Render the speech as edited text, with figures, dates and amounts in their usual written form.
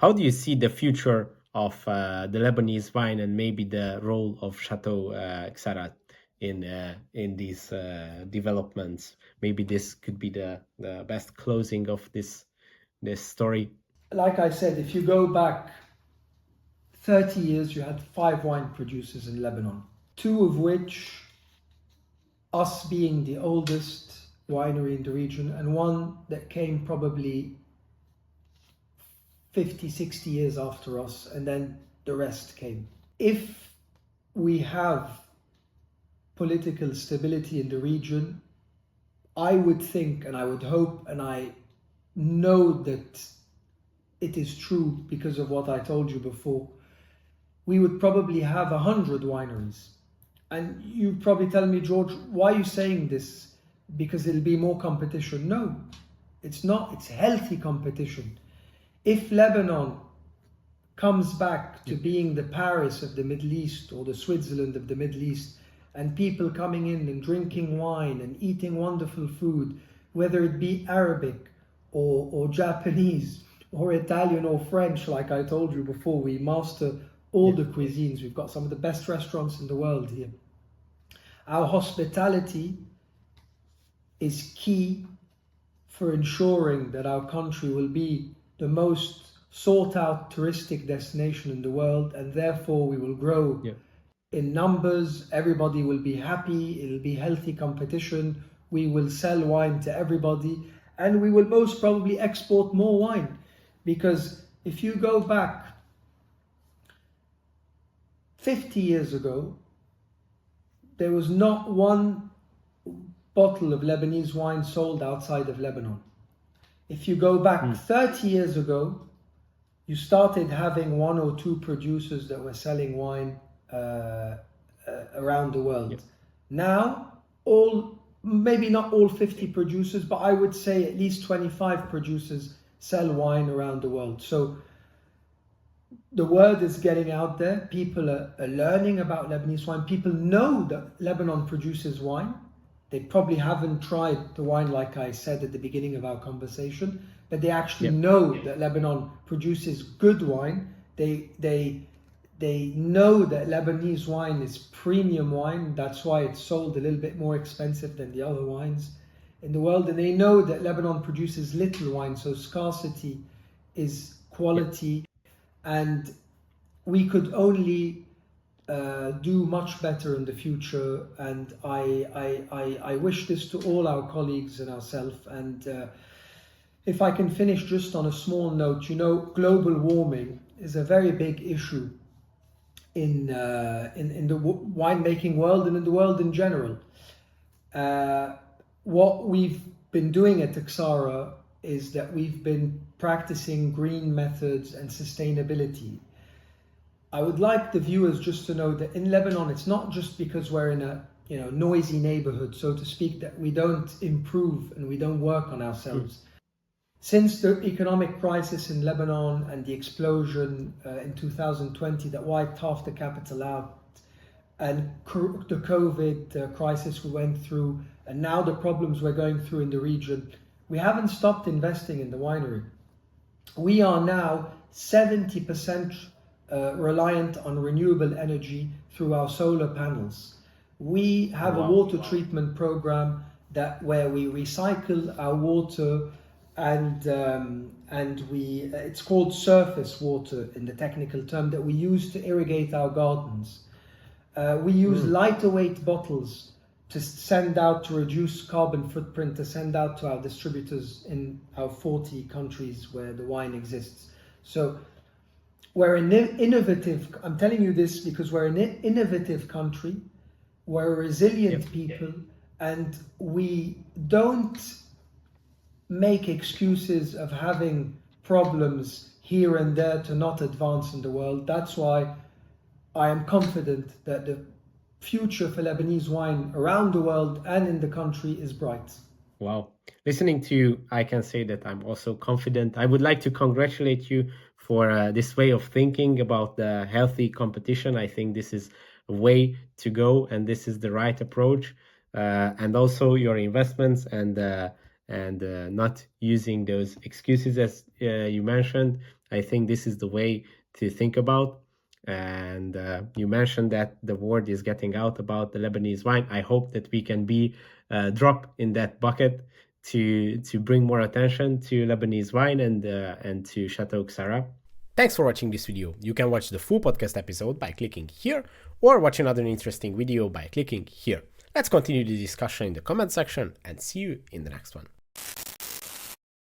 how do you see the future of the Lebanese wine and maybe the role of Chateau Ksara in these developments? Maybe this could be the best closing of this story. Like I said, if you go back 30 years, you had 5 wine producers in Lebanon, 2 of which, us being the oldest winery in the region, and 1 that came probably 50, 60 years after us, and then the rest came. If we have political stability in the region, I would think, and I would hope, and I know that it is true because of what I told you before, we would probably have 100 wineries. And you probably tell me, George, why are you saying this? Because it'll be more competition. No, it's not. It's healthy competition. If Lebanon comes back to being the Paris of the Middle East or the Switzerland of the Middle East, and people coming in and drinking wine and eating wonderful food, whether it be Arabic or Japanese or Italian or French, like I told you before, we master all the cuisines. We've got some of the best restaurants in the world here. Our hospitality is key for ensuring that our country will be the most sought out touristic destination in the world, and therefore we will grow in numbers. Everybody will be happy. It'll be healthy competition. We will sell wine to everybody, and we will most probably export more wine, because if you go back 50 years ago, there was not one bottle of Lebanese wine sold outside of Lebanon. If you go back 30 years ago, you started having 1 or 2 producers that were selling wine around the world. Now, maybe not all 50 producers, but I would say at least 25 producers sell wine around the world. So the word is getting out there. People are learning about Lebanese wine. People know that Lebanon produces wine. They probably haven't tried the wine like I said at the beginning of our conversation, but they actually know that Lebanon produces good wine. They know that Lebanese wine is premium wine. That's why it's sold a little bit more expensive than the other wines in the world. And they know that Lebanon produces little wine, so scarcity is quality. And we could only do much better in the future. And I wish this to all our colleagues and ourselves. And if I can finish just on a small note, global warming is a very big issue in the winemaking world and in the world in general. What we've been doing at Ksara is that we've been practicing green methods and sustainability. I would like the viewers just to know that in Lebanon, it's not just because we're in a noisy neighborhood, so to speak, that we don't improve and we don't work on ourselves. Since the economic crisis in Lebanon and the explosion in 2020 that wiped half the capital out, and the COVID crisis we went through, and now the problems we're going through in the region, we haven't stopped investing in the winery. We are now 70% reliant on renewable energy through our solar panels. We have a water treatment program where we recycle our water, and it's called surface water in the technical term, that we use to irrigate our gardens. We use lighter weight bottles to send out, to reduce carbon footprint, to send out to our distributors in our 40 countries where the wine exists. So we're an innovative, I'm telling you this because we're an innovative country, we're a resilient people, and we don't make excuses of having problems here and there to not advance in the world. That's why I am confident that the future for Lebanese wine around the world and in the country is bright. Wow. Listening to you, I can say that I'm also confident. I would like to congratulate you for this way of thinking about the healthy competition. I think this is a way to go, and this is the right approach. And also your investments and not using those excuses as you mentioned. I think this is the way to think about. And you mentioned that the word is getting out about the Lebanese wine. I hope that we can be a drop in that bucket to bring more attention to Lebanese wine and to Chateau Ksara. Thanks for watching this video. You can watch the full podcast episode by clicking here, or watch another interesting video by clicking here. Let's continue the discussion in the comment section and see you in the next one.